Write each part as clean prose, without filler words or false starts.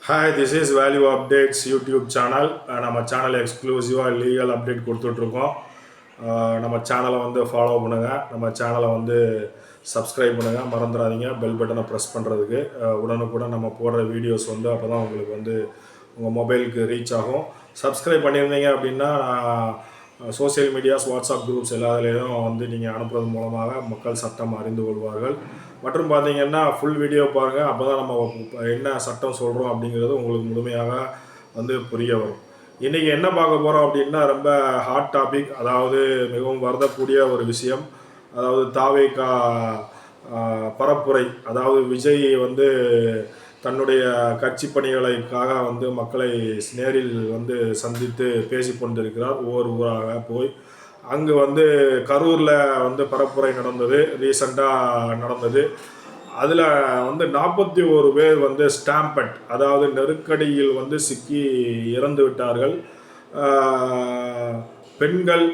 Hi, this is Value Updates YouTube channel. நம்ம channel எக்ஸ்க்ளூசிவாக legal update கொடுத்துட்ருக்கோம். நம்ம சேனலை வந்து ஃபாலோ பண்ணுங்கள், நம்ம சேனலை வந்து சப்ஸ்கிரைப் பண்ணுங்கள், மறந்துடாதீங்க பெல் பட்டனை ப்ரெஸ் பண்ணுறதுக்கு. உடனுக்குடன் நம்ம போடுற வீடியோஸ் வந்து அப்போ தான் உங்களுக்கு வந்து உங்கள் மொபைலுக்கு ரீச் ஆகும். சப்ஸ்கிரைப் பண்ணியிருந்தீங்க அப்படின்னா சோசியல் மீடியாஸ், வாட்ஸ்அப் குரூப்ஸ் எல்லாத்துலேயும் வந்து நீங்கள் அனுப்புறது மூலமாக மக்கள் சட்டம் அறிந்து கொள்வார்கள். மற்றும் பார்த்தீங்கன்னா ஃபுல் வீடியோ பாருங்கள், அப்போ தான் நம்ம என்ன சட்டம் சொல்கிறோம் அப்படிங்கிறது உங்களுக்கு முழுமையாக வந்து புரிய வரும். இன்றைக்கி என்ன பார்க்க போகிறோம் அப்படின்னா ரொம்ப ஹாட் டாபிக், அதாவது மிகவும் வருந்தக்கூடிய ஒரு விஷயம். அதாவது தாவேகா பரப்புரை, அதாவது விஜய் வந்து தன்னுடைய கட்சி பணிகளுக்காக வந்து மக்களை நேரில் வந்து சந்தித்து பேசி கொண்டிருக்கிறார். ஒவ்வொரு ஊராக போய் அங்கு வந்து கரூரில் வந்து பரப்புரை நடந்தது, ரீசண்டாக நடந்தது. அதில் வந்து 41 பேர் வந்து ஸ்டாம்பட், அதாவது நெருக்கடியில் வந்து சிக்கி இறந்து விட்டார்கள். பெண்கள்,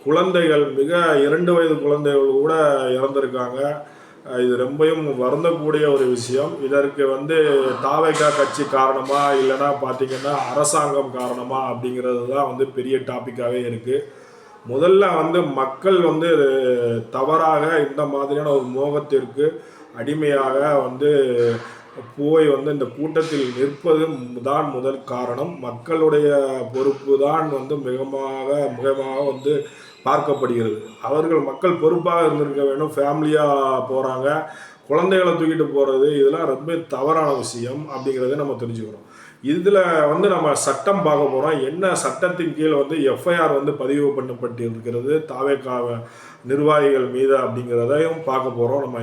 குழந்தைகள், மிக 2 வயது குழந்தைகள் கூட இறந்துருக்காங்க. இது ரொம்பவும் வருந்தக்கூடிய ஒரு விஷயம். இதற்கு வந்து தாவேகா கட்சி காரணமா இல்லைன்னா பார்த்திங்கன்னா அரசாங்கம் காரணமா அப்படிங்கிறது தான் வந்து பெரிய டாப்பிக்காகவே இருக்குது. முதல்ல வந்து மக்கள் வந்து தவறாக இந்த மாதிரியான ஒரு மோகத்திற்கு அடிமையாக வந்து போய் வந்து இந்த கூட்டத்தில் நிற்பது தான் முதல் காரணம். மக்களுடைய பொறுப்பு தான் வந்து மிகமாக வந்து பார்க்கப்படுகிறது. மக்கள் பொறுப்பாக இருந்திருக்க வேண்டும். ஃபேமிலியாக போகிறாங்க, குழந்தைகளை தூக்கிட்டு போகிறது, இதெல்லாம் ரொம்ப தவறான விஷயம் அப்படிங்கிறத நம்ம தெரிஞ்சுக்கிறோம். இதில் வந்து நம்ம சட்டம் பார்க்க போகிறோம். என்ன சட்டத்தின் கீழ் வந்து எஃப்ஐஆர் வந்து பதிவு பண்ணப்பட்டிருக்கிறது தாவேகா நிர்வாகிகள் மீது அப்படிங்கிறதையும் பார்க்க போகிறோம். நம்ம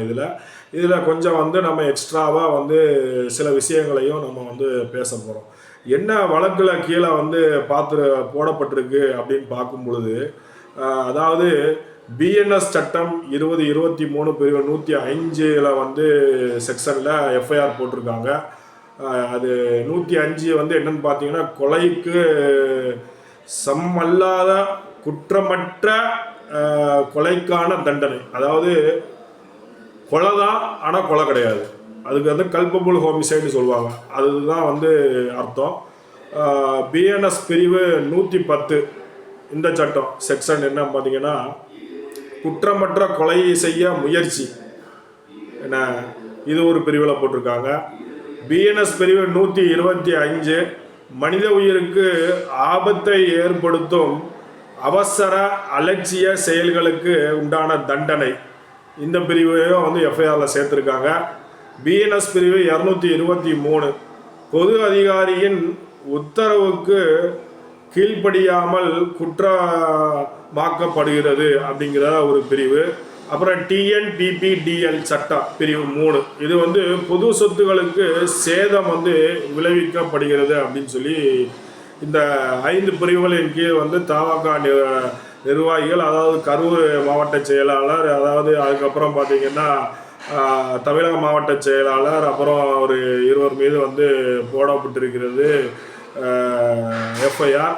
இதில் கொஞ்சம் வந்து நம்ம எக்ஸ்ட்ராவாக வந்து சில விஷயங்களையும் நம்ம வந்து பேச போகிறோம். என்ன வழக்கில் கீழே வந்து போடப்பட்டிருக்கு அப்படின்னு பார்க்கும் பொழுது, அதாவது பிஎன்எஸ் சட்டம் 2023 பிரிவு 105 வந்து செக்ஷனில் எஃப்ஐஆர் போட்டிருக்காங்க. அது 105 வந்து என்னன்னு பார்த்தீங்கன்னா, கொலைக்கு சம்மல்லாத குற்றமற்ற கொலைக்கான தண்டனை, அதாவது கொலை தான் ஆனால் கொலை கிடையாது, அதுக்கு வந்து கல்பபுள் ஹோமிசைடுன்னு சொல்லுவாங்க, அதுதான் வந்து அர்த்தம். பிஎன்எஸ் பிரிவு 110 இந்த சட்டம் செக்ஷன் என்ன பார்த்தீங்கன்னா, குற்றமற்ற கொலை செய்ய முயற்சி என்ன, இது ஒரு பிரிவில் போட்டிருக்காங்க. பிஎன்எஸ் பிரிவு 125 மனித உயிருக்கு ஆபத்தை ஏற்படுத்தும் அவசர அலட்சிய செயல்களுக்கு உண்டான தண்டனை, இந்த பிரிவையும் வந்து எஃப்ஐஆரில் சேர்த்துருக்காங்க. பிஎன்எஸ் பிரிவு 223 பொது அதிகாரியின் உத்தரவுக்கு கீழ்ப்படியாமல் குற்றமாக்கப்படுகிறது அப்படிங்கிற ஒரு பிரிவு. அப்புறம் டிஎன்பிபிடிஎல் சட்டம் பிரிவு 3, இது வந்து பொது சொத்துக்களுக்கு சேதம் வந்து விளைவிக்கப்படுகிறது அப்படின்னு சொல்லி இந்த 5 பிரிவுகளின் கீழ் வந்து தாவேகா நிர்வாகிகள், அதாவது கரூர் மாவட்ட செயலாளர், அதாவது அதுக்கப்புறம் பார்த்திங்கன்னா தமிழக மாவட்ட செயலாளர், அப்புறம் ஒரு 2 மீது வந்து போடப்பட்டிருக்கிறது எஃப்ஐஆர்.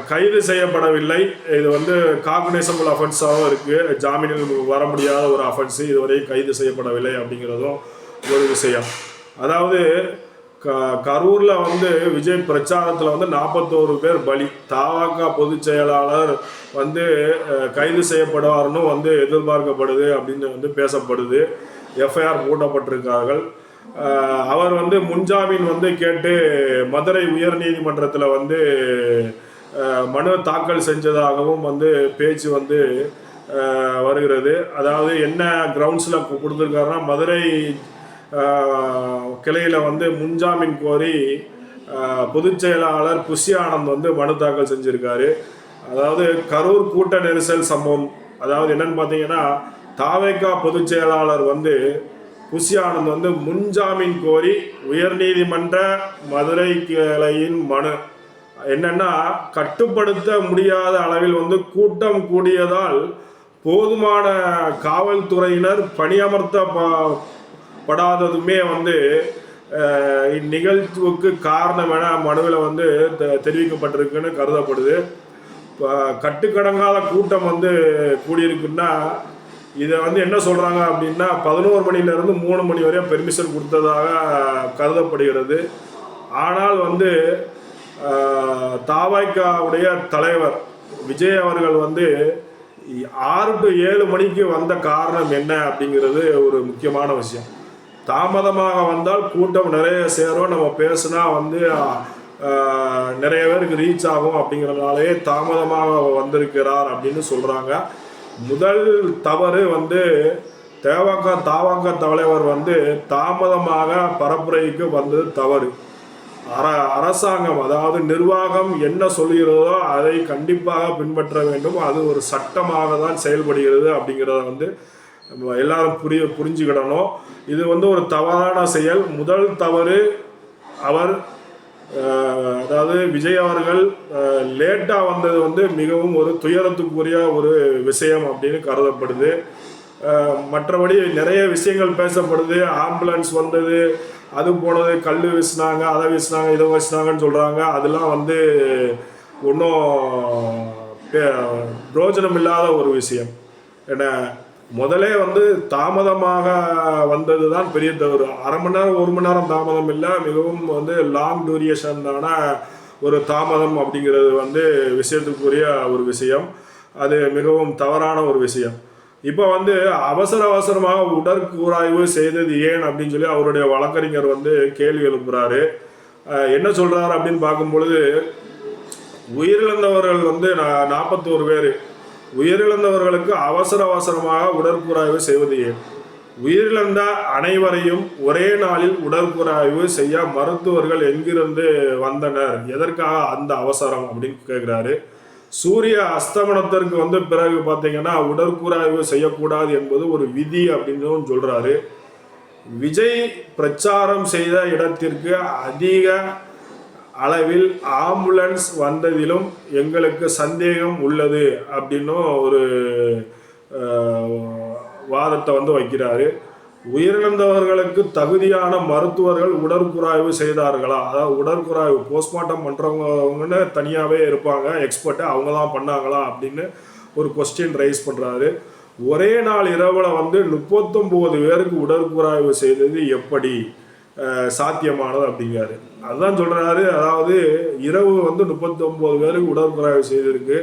கைது செய்யப்படவில்லை. இது வந்து காக்னிசபிள் அஃபென்ஸாகவும் இருக்குது, ஜாமீனில் வர முடியாத ஒரு அஃபென்ஸு, இதுவரை கைது செய்யப்படவில்லை அப்படிங்கிறதும் ஒரு விஷயம். அதாவது கரூரில் வந்து விஜய் பிரச்சாரத்தில் வந்து 41 பேர் பலி. தாவேகா பொதுச் செயலாளர் வந்து கைது செய்யப்படுவார்னு வந்து எதிர்பார்க்கப்படுது அப்படின்னு வந்து பேசப்படுது. எஃப்ஐஆர் போடப்பட்டிருக்கார்கள். அவர் வந்து முன்ஜாமீன் வந்து கேட்டு மதுரை உயர்நீதிமன்றத்தில் வந்து மனு தாக்கல் செஞ்சதாகவும் வந்து பேச்சு வந்து வருகிறது. அதாவது என்ன கிரவுண்ட்ஸில் கொடுத்துருக்காருன்னா, மதுரை கிளையில் வந்து முன்ஜாமீன் கோரி பொதுச் செயலாளர் புஷி ஆனந்த் வந்து மனு தாக்கல் செஞ்சுருக்காரு. அதாவது கரூர் கூட்ட நெரிசல் சம்பவம், அதாவது என்னன்னு பார்த்தீங்கன்னா, தாவேகா பொதுச் செயலாளர் வந்து புஷி ஆனந்த் வந்து முன்ஜாமீன் கோரி உயர்நீதிமன்ற மதுரை கிளையின் மனு என்னன்னா, கட்டுப்படுத்த முடியாத அளவில் வந்து கூட்டம் கூடியதால் போதுமான காவல்துறையினர் பணியமர்த்தப்படாததுமே வந்து இந்நிகழ்வுக்கு காரணம் என மனுவில் வந்து தெரிவிக்கப்பட்டிருக்குன்னு கருதப்படுது. கட்டுக்கடங்காத கூட்டம் வந்து கூடியிருக்குன்னா, இதை வந்து என்ன சொல்கிறாங்க அப்படின்னா, 11 மணிலேருந்து 3 மணி வரையும் பெர்மிஷன் கொடுத்ததாக கருதப்படுகிறது. ஆனால் வந்து தாவைக்காவுடைய தலைவர் விஜய் அவர்கள் வந்து 6 to 7 மணிக்கு வந்த காரணம் என்ன அப்படிங்கிறது ஒரு முக்கியமான விஷயம். தாமதமாக வந்தால் கூட்டம் நிறைய சேரும், நம்ம பேசுனா வந்து நிறைய பேருக்கு ரீச் ஆகும் அப்படிங்கிறதுனாலே தாமதமாக வந்திருக்கிறார் அப்படின்னு சொல்கிறாங்க. முதல் தவறு வந்து தாவாக்கா தலைவர் வந்து தாமதமாக பரப்புரைக்கு வந்தது தவறு. அரசாங்கம் அதாவது நிர்வாகம் என்ன சொல்கிறதோ அதை கண்டிப்பாக பின்பற்ற வேண்டும். அது ஒரு சட்டமாக தான் செயல்படுகிறது அப்படிங்கிறத வந்து எல்லாரும் புரிஞ்சுக்கிடணும். இது வந்து ஒரு தவறான செயல். முதல் தவறு அவர் அதாவது விஜய் அவர்கள் லேட்டாக வந்தது வந்து மிகவும் ஒரு துயரத்துக்குரிய ஒரு விஷயம் அப்படின்னு கருதப்படுது. மற்றபடி நிறைய விஷயங்கள் பேசப்படுது. ஆம்புலன்ஸ் வந்தது, அது போனது, கல் வீசினாங்க, அதை வீசினாங்க, இதை வீசினாங்கன்னு சொல்கிறாங்க. அதெல்லாம் வந்து ஒன்றும் பிரோஜனம் இல்லாத ஒரு விஷயம். ஏன்னா முதலே வந்து தாமதமாக வந்தது தான் பெரிய தவறு. அரை மணி நேரம் 1 மணி நேரம் தாமதம் இல்லை, மிகவும் வந்து லாங் டூரியேஷனான ஒரு தாமதம் அப்படிங்கிறது வந்து விஷயத்துக்குரிய ஒரு விஷயம். அது மிகவும் தவறான ஒரு விஷயம். இப்போ வந்து அவசரமாக உடற்கூராய்வு செய்தது ஏன் அப்படின்னு சொல்லி அவருடைய வழக்கறிஞர் வந்து கேள்வி எழுப்புறாரு. என்ன சொல்கிறாரு அப்படின்னு பார்க்கும்பொழுது, உயிரிழந்தவர்கள் வந்து 41 பேர். உயிரிழந்தவர்களுக்கு அவசரமாக உடற்கூராய்வு செய்வது ஏன்? உயிரிழந்த அனைவரையும் ஒரே நாளில் உடற்கூராய்வு செய்ய மருத்துவர்கள் எங்கிருந்து வந்தனர்? எதற்காக அந்த அவசரம் அப்படின்னு கேட்குறாரு. சூரிய அஸ்தமனத்திற்கு வந்து பிறகு பார்த்தீங்கன்னா உடற்கூராய்வு செய்யக்கூடாது என்பது ஒரு விதி அப்படின்னு சொல்கிறாரு. விஜய் பிரச்சாரம் செய்த இடத்திற்கு அதிக அளவில் ஆம்புலன்ஸ் வந்ததிலும் எங்களுக்கு சந்தேகம் உள்ளது அப்படின்னும் ஒரு வாதத்தை வந்து வைக்கிறாரு. உயிரிழந்தவர்களுக்கு தகுதியான மருத்துவர்கள் உடற்கூராய்வு செய்தார்களா? அதாவது உடற்கூராய்வு போஸ்ட்மார்ட்டம் பண்ணுறவங்கன்னு தனியாகவே இருப்பாங்க, எக்ஸ்பர்ட்டு, அவங்க தான் பண்ணாங்களா அப்படின்னு ஒரு கொஸ்டின் ரைஸ் பண்ணுறாரு. ஒரே நாள் இரவில் வந்து 39 பேருக்கு உடற்கூராய்வு செய்தது எப்படி சாத்தியமானது அப்படிங்கிறாரு. அதுதான் சொல்கிறாரு. அதாவது இரவு வந்து 39 பேருக்கு உடற்கூராய்வு செய்திருக்கு.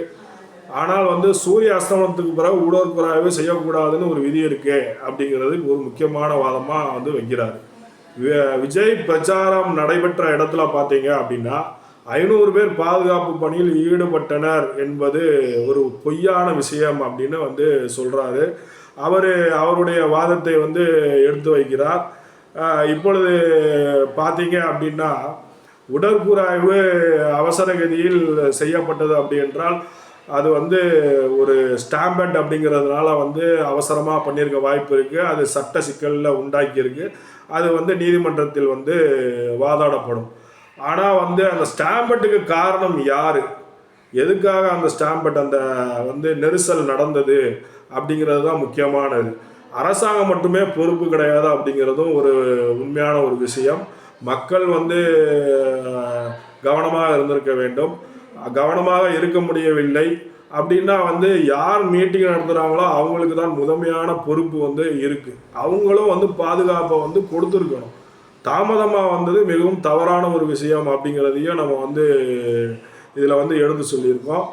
ஆனால் வந்து சூரிய அஸ்தமனத்துக்கு பிறகு உடற்கூராய்வு செய்யக்கூடாதுன்னு ஒரு விதி இருக்கு அப்படிங்கிறது ஒரு முக்கியமான வாதமாக வந்து வைக்கிறார். விஜய் பிரச்சாரம் நடைபெற்ற இடத்துல பார்த்தீங்க அப்படின்னா 500 பேர் பாதுகாப்பு பணியில் ஈடுபட்டனர் என்பது ஒரு பொய்யான விஷயம் அப்படின்னு வந்து சொல்கிறாரு. அவருடைய வாதத்தை வந்து எடுத்து வைக்கிறார். இப்பொழுது பார்த்தீங்க அப்படின்னா உடற்கூராய்வு அவசரகதியில் செய்யப்பட்டது அப்படி என்றால் அது வந்து ஒரு ஸ்டாம்பட் அப்படிங்கிறதுனால வந்து அவசரமாக பண்ணியிருக்க வாய்ப்பு இருக்குது. அது சட்ட சிக்கலில் உண்டாக்கியிருக்கு. அது வந்து நீதிமன்றத்தில் வந்து வாதாடப்படும். ஆனால் வந்து அந்த ஸ்டாம்பட்டுக்கு காரணம் யார், எதுக்காக அந்த ஸ்டாம்பட் அந்த வந்து நெரிசல் நடந்தது அப்படிங்கிறது தான் முக்கியமானது. அரசாங்கம் மட்டுமே பொறுப்பு கிடையாது அப்படிங்கிறதும் ஒரு உண்மையான ஒரு விஷயம். மக்கள் வந்து கவனமாக இருந்திருக்க வேண்டும். கவனமாக இருக்க முடியவில்லை அப்படின்னா வந்து யார் மீட்டிங் நடத்துகிறாங்களோ அவங்களுக்கு தான் முதன்மையான பொறுப்பு வந்து இருக்குது. அவங்களும் வந்து பாதுகாப்பை வந்து கொடுத்துருக்கணும். தாமதமாக வந்தது மிகவும் தவறான ஒரு விஷயம் அப்படிங்கிறதையும் நம்ம வந்து இதில் வந்து எடுத்து சொல்லியிருக்கோம்.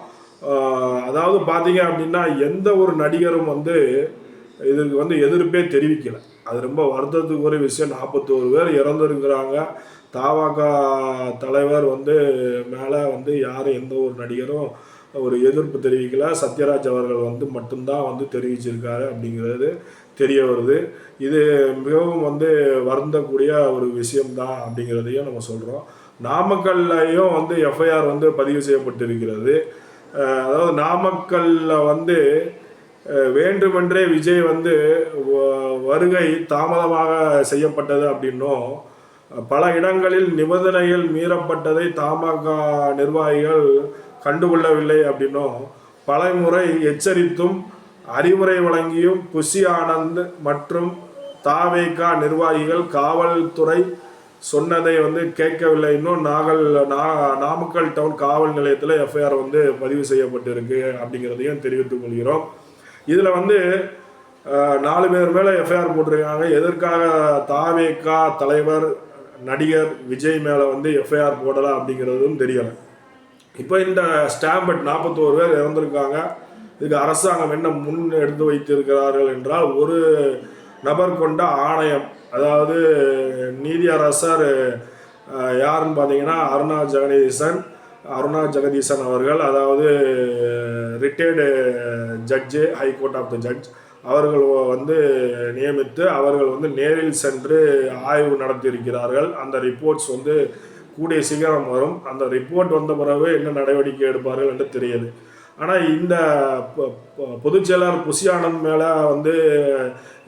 அதாவது பார்த்தீங்க அப்படின்னா எந்த ஒரு நடிகரும் வந்து இதுக்கு வந்து எதிர்ப்பே தெரிவிக்கலை. அது ரொம்ப வருத்தத்துக்கு ஒரு விஷயம். 41 பேர் இறந்துருக்கிறாங்க. தாவாக்கா தலைவர் வந்து மேலே வந்து யாரும் எந்த ஒரு நடிகரும் ஒரு எதிர்ப்பு தெரிவிக்கலை. சத்யராஜ் அவர்கள் வந்து மட்டும்தான் வந்து தெரிவிச்சிருக்காரு அப்படிங்கிறது தெரிய வருது. இது மிகவும் வந்து வருந்தக்கூடிய ஒரு விஷயம்தான் அப்படிங்கிறதையும் நம்ம சொல்கிறோம். நாமக்கல்லையும் வந்து எஃப்ஐஆர் வந்து பதிவு செய்யப்பட்டிருக்கிறது. அதாவது நாமக்கல்ல வந்து வேண்டுமென்றே விஜய் வந்து வருகை தாமதமாக செய்யப்பட்டது அப்படின்னும் பல இடங்களில் நிபந்தனைகள் மீறப்பட்டதை தமாக நிர்வாகிகள் கண்டுகொள்ளவில்லை அப்படின்னும் பலமுறை எச்சரித்தும் அறிவுரை வழங்கியும் புஷி ஆனந்த் மற்றும் தாவேகா நிர்வாகிகள் காவல்துறை சொன்னதை வந்து கேட்கவில்லை. இன்னும் நாமக்கல் டவுன் காவல் நிலையத்தில் எஃப்ஐஆர் வந்து பதிவு செய்யப்பட்டிருக்கு அப்படிங்கிறதையும் தெரிவித்துக் கொள்கிறோம். இதில் வந்து 4 பேர் மேலே எஃப்ஐஆர் போட்டிருக்காங்க. எதற்காக தாவேகா தலைவர் நடிகர் விஜய் மேலே வந்து எஃப்ஐஆர் போடலாம் அப்படிங்கிறதும் தெரியலை. இப்போ இந்த ஸ்டாம்பட் 41 பேர் இறந்திருக்காங்க. இதுக்கு அரசாங்கம் என்ன முன் எடுத்து வைத்திருக்கிறார்கள் என்றால், ஒரு நபர் கொண்ட ஆணையம், அதாவது நீதியரசர் யாருன்னு பார்த்தீங்கன்னா அருணா ஜெகதீசன் அவர்கள், அதாவது retired judge, high court of the judge அவர்கள் வந்து நியமித்து அவர்கள் வந்து நேரில் சென்று ஆய்வு நடத்தியிருக்கிறார்கள். அந்த ரிப்போர்ட்ஸ் வந்து கூடிய சீக்கிரம் வரும். அந்த ரிப்போர்ட் வந்த பிறகு என்ன நடவடிக்கை எடுப்பார்கள் என்று தெரியுது. ஆனால் இந்த பொதுச் செயலாளர் புஷி ஆனந்த் மேலே வந்து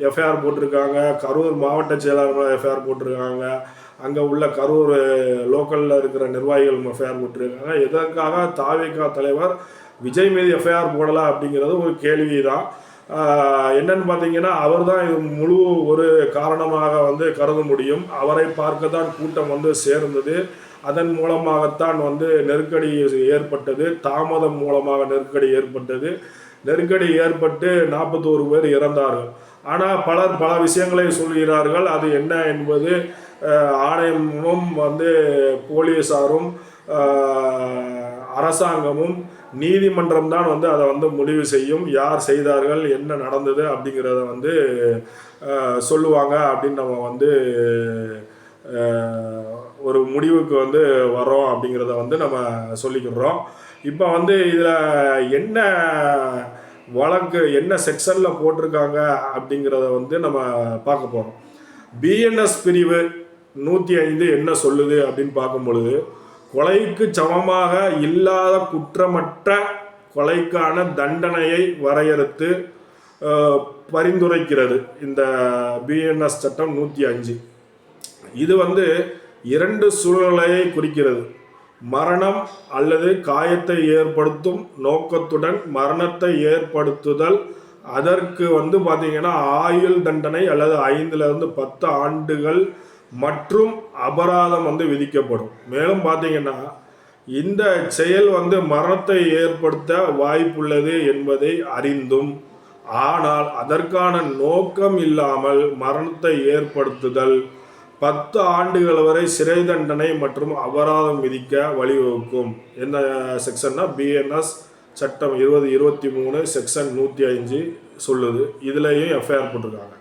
எஃப்ஐஆர் போட்டிருக்காங்க, கரூர் மாவட்ட செயலாளர் மேலே எஃப்ஐஆர் போட்டிருக்காங்க, அங்கே உள்ள கரூர் லோக்கலில் இருக்கிற நிர்வாகிகள் எஃப்ஐஆர் போட்டிருக்காங்க. எதற்காக தாவேகா தலைவர் விஜய் மீது எஃப்ஐஆர் போடலாம் அப்படிங்கிறது ஒரு கேள்வி தான். என்னன்னு பார்த்தீங்கன்னா, அவர் தான் இது முழு ஒரு காரணமாக வந்து கருத முடியும். அவரை பார்க்க தான் கூட்டம் வந்து சேர்ந்தது. அதன் மூலமாகத்தான் வந்து நெருக்கடி ஏற்பட்டது, தாமதம் மூலமாக நெருக்கடி ஏற்பட்டது. நெருக்கடி ஏற்பட்டு 41 பேர் இறந்தார்கள். ஆனால் பலர் பல விஷயங்களை சொல்கிறார்கள். அது என்ன என்பது ஆணையமும் வந்து போலீஸாரும் அரசாங்கமும் நீதிமன்றம் தான் வந்து அதை வந்து முடிவு செய்யும். யார் செய்தார்கள், என்ன நடந்தது அப்படிங்கிறத வந்து சொல்லுவாங்க அப்படின்னு நம்ம வந்து ஒரு முடிவுக்கு வந்து வரோம் அப்படிங்கிறத வந்து நம்ம சொல்லிக்கிறோம். இப்போ வந்து இதில் என்ன வழக்கு, என்ன செக்ஷனில் போட்டிருக்காங்க அப்படிங்கிறத வந்து நம்ம பார்க்க போகிறோம். பிஎன்எஸ் பிரிவு 105 என்ன சொல்லுது அப்படின்னு பார்க்கும் பொழுது, கொலைக்கு சமமாக இல்லாத குற்றமற்ற கொலைக்கான தண்டனையை வரையறுத்து பரிந்துரைக்கிறது இந்த பிஎன்எஸ் சட்டம் 105. இது வந்து 2 சூழ்நிலையை குறிக்கிறது. மரணம் அல்லது காயத்தை ஏற்படுத்தும் நோக்கத்துடன் மரணத்தை ஏற்படுத்துதல், அதற்கு வந்து பார்த்திங்கன்னா ஆயுள் தண்டனை அல்லது 5லிருந்து 10 ஆண்டுகள் மற்றும் அபராதம் வந்து விதிக்கப்படும். மேலும் பார்த்தீங்கன்னா, இந்த செயல் வந்து மரணத்தை ஏற்படுத்த வாய்ப்புள்ளது என்பதை அறிந்தும் ஆனால் அதற்கான நோக்கம் இல்லாமல் மரணத்தை ஏற்படுத்துதல் 10 ஆண்டுகள் வரை சிறை தண்டனை மற்றும் அபராதம் விதிக்க வழிவகுக்கும். என்ன செக்ஷன்னா பிஎன்எஸ் சட்டம் 2023 செக்ஷன் 105 சொல்லுது. இதுலேயும் எஃப்ஐஆர் போட்டிருக்காங்க.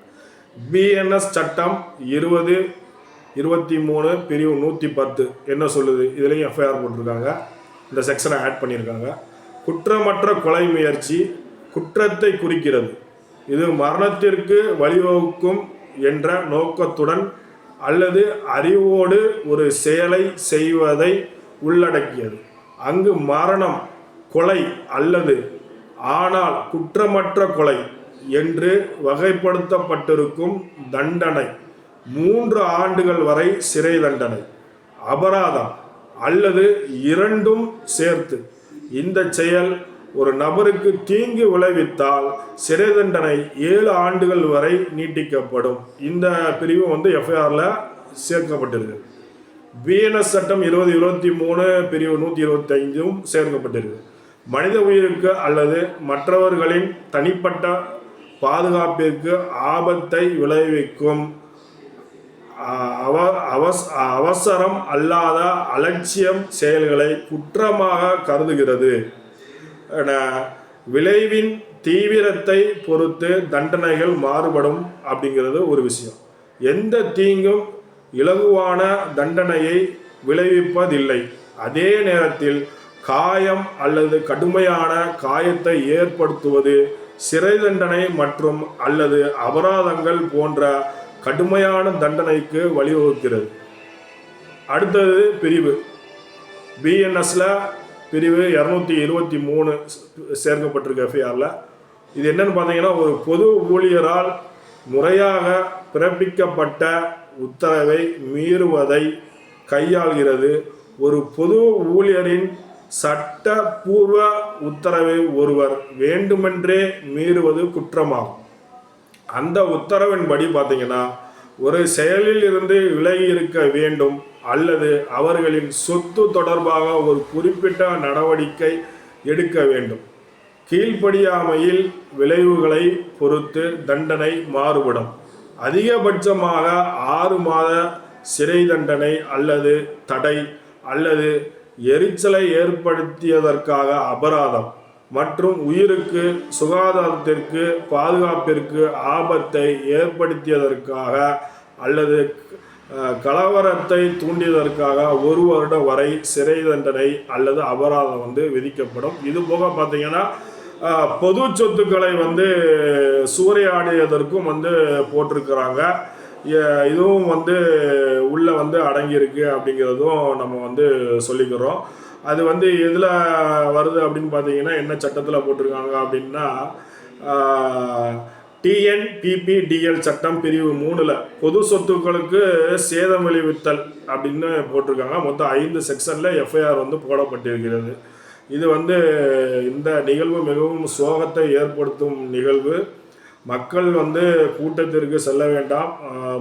பிஎன்எஸ் சட்டம் 2023 பிரிவு 110 என்ன சொல்லுது, இதுலேயும் எஃப்ஐஆர் போட்டிருக்காங்க. இந்த செக்ஷனை ஆட் பண்ணியிருக்காங்க. குற்றமற்ற கொலை முயற்சி குற்றத்தை குறிக்கிறது. இது மரணத்திற்கு வழிவகுக்கும் என்ற நோக்கத்துடன் அல்லது அறிவோடு ஒரு செயலை செய்வதை உள்ளடக்கியது. அங்கு மரணம், கொலை அல்லது ஆனால் குற்றமற்ற கொலை என்று வகைப்படுத்தப்பட்டிருக்கும் தண்டனை 3 ஆண்டுகள் வரை சிறை தண்டனை, அபராதம் அல்லது இரண்டும் சேர்த்து இந்த செயல் ஒரு நபருக்கு தீங்கு விளைவித்தால் சிறை தண்டனை 7 ஆண்டுகள் வரை நீட்டிக்கப்படும். இந்த பிரிவு வந்து எஃப்ஐஆரில் சேர்க்கப்பட்டிருக்கு. பிஎன்எஸ் சட்டம் 2023 பிரிவு 125 சேர்க்கப்பட்டிருக்கு. மனித உயிருக்கு அல்லது மற்றவர்களின் தனிப்பட்ட பாதுகாப்பிற்கு ஆபத்தை விளைவிக்கும் அவசரம் அல்லாத அலட்சியம் செயல்களை குற்றமாக கருதுகிறது. விளைவின் தீவிரத்தை பொறுத்து தண்டனைகள் மாறுபடும் அப்படிங்கிறது ஒரு விஷயம். எந்த தீங்கும் இலகுவான தண்டனையை விளைவிப்பதில்லை. அதே நேரத்தில் காயம் அல்லது கடுமையான காயத்தை ஏற்படுத்துவது சிறை தண்டனை மற்றும் அல்லது அபராதங்கள் போன்ற கடுமையான தண்டனைக்கு வழிவகுக்கிறது. அடுத்தது பிரிவு பிஎன்எஸ்ல பிரிவு 223 சேர்க்கப்பட்டிருக்கு எஃப்ஐஆரில். இது என்னன்னு பார்த்தீங்கன்னா, ஒரு பொது ஊழியரால் முறையாக பிறப்பிக்கப்பட்ட உத்தரவை மீறுவதை கையாள்கிறது. ஒரு பொது ஊழியரின் சட்டப்பூர்வ உத்தரவை ஒருவர் வேண்டுமென்றே மீறுவது குற்றமாகும். அந்த உத்தரவின்படி பார்த்தீங்கன்னா, ஒரு செயலில் இருந்து விலகி இருக்க வேண்டும் அல்லது அவர்களின் சொத்து தொடர்பாக ஒரு குறிப்பிட்ட நடவடிக்கை எடுக்க வேண்டும். கீழ்ப்படியாமையில் விளைவுகளை பொறுத்து தண்டனை மாறுபடும். அதிகபட்சமாக 6 மாத சிறை தண்டனை அல்லது தடை அல்லது எரிச்சலை ஏற்படுத்தியதற்காக அபராதம் மற்றும் உயிருக்கு சுகாதாரத்திற்கு பாதுகாப்பிற்கு ஆபத்தை ஏற்படுத்தியதற்காக அல்லது கலவரத்தை தூண்டியதற்காக 1 வருடம் வரை சிறை தண்டனை அல்லது அபராதம் விதிக்கப்படும். இது போக பார்த்தீங்கன்னா பொது சொத்துக்களை சூறையாடியதற்கும் போட்டிருக்கிறாங்க. இதுவும் உள்ள அடங்கியிருக்கு அப்படிங்கிறதும் நம்ம சொல்லிக்கிறோம். அது எதில் வருது அப்படின்னு பார்த்தீங்கன்னா என்ன சட்டத்தில் போட்டிருக்காங்க அப்படின்னா TNPPDL சட்டம் பிரிவு 3ல் பொது சொத்துக்களுக்கு சேதம் விளைவித்தல் அப்படின்னு போட்டிருக்காங்க. மொத்தம் 5 செக்ஷனில் FIR போடப்பட்டிருக்கிறது. இது இந்த நிகழ்வு மிகவும் சோகத்தை ஏற்படுத்தும் நிகழ்வு. மக்கள் கூட்டத்திற்கு செல்ல வேண்டாம்.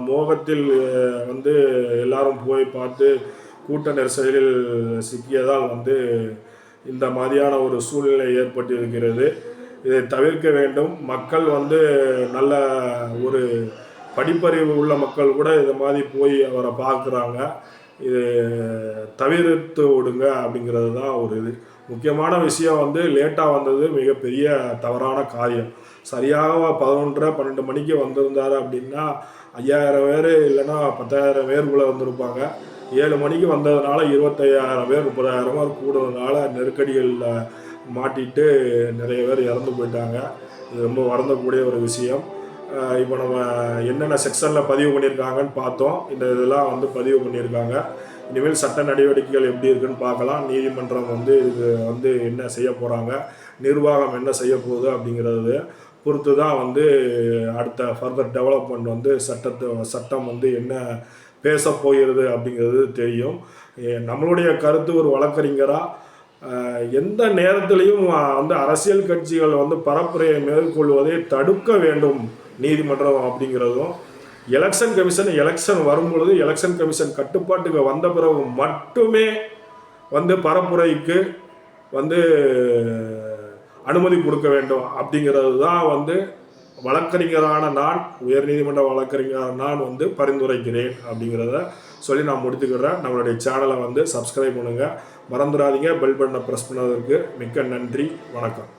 மோகத்தில் எல்லாரும் போய் பார்த்து கூட்ட நெரிசலில் சிக்கியதால் இந்த மாதிரியான ஒரு சூழ்நிலை ஏற்பட்டிருக்கிறது. இதை தவிர்க்க வேண்டும். மக்கள் நல்ல ஒரு படிப்பறிவு உள்ள மக்கள் கூட இதை மாதிரி போய் அவரை பார்க்குறாங்க. இது தவிர்த்து விடுங்க அப்படிங்கிறது தான் ஒரு இது முக்கியமான விஷயம். லேட்டாக வந்தது மிகப்பெரிய தவறான காரியம். சரியாக 11:30-12 மணிக்கு வந்திருந்தார் அப்படின்னா 5000 பேர் இல்லைன்னா 10,000 பேருக்குள்ளே வந்திருப்பாங்க. 7 மணிக்கு வந்ததுனால 25,000 பேர் 30,000 பேர் கூடுறதுனால நெருக்கடிகளில் மாட்டிட்டு நிறைய பேர் இறந்து போயிட்டாங்க. இது ரொம்ப வருந்தக்கூடிய ஒரு விஷயம். இப்போ நம்ம என்னென்ன செக்ஷனில் பதிவு பண்ணியிருக்காங்கன்னு பார்த்தோம். இதெல்லாம் பதிவு பண்ணியிருக்காங்க. இனிமேல் சட்ட நடவடிக்கைகள் எப்படி இருக்குன்னு பார்க்கலாம். நீதிமன்றம் இது என்ன செய்ய போகிறாங்க, நிர்வாகம் என்ன செய்ய போகுது அப்படிங்கிறது பொறுத்து தான் அடுத்த ஃபர்தர் டெவலப்மெண்ட் சட்டம் என்ன பேச போகிறது அப்படிங்கிறது தெரியும். நம்மளுடைய கருத்து ஒரு வழக்கறிஞராக எந்த நேரத்திலையும் அரசியல் கட்சிகள் பரப்புரையை மேற்கொள்வதை தடுக்க வேண்டும் நீதிமன்றம் அப்படிங்கிறதும், எலெக்ஷன் கமிஷன் எலெக்ஷன் வரும்பொழுது எலெக்ஷன் கமிஷன் கட்டுப்பாட்டுக்கு வந்த பிறகு மட்டுமே பரப்புரைக்கு அனுமதி கொடுக்க வேண்டும் அப்படிங்கிறது தான் வழக்கறிஞரான நான், உயர்நீதிமன்ற வழக்கறிஞரான நான் பரிந்துரைக்கிறேன் அப்படிங்கிறத சொல்லி நான் முடித்துக்கிறேன். நம்மளுடைய சேனலை சப்ஸ்கிரைப் பண்ணுங்கள். மறந்துடாதீங்க. பெல் பட்டனை ப்ரெஸ் பண்ணதற்கு மிக்க நன்றி. வணக்கம்.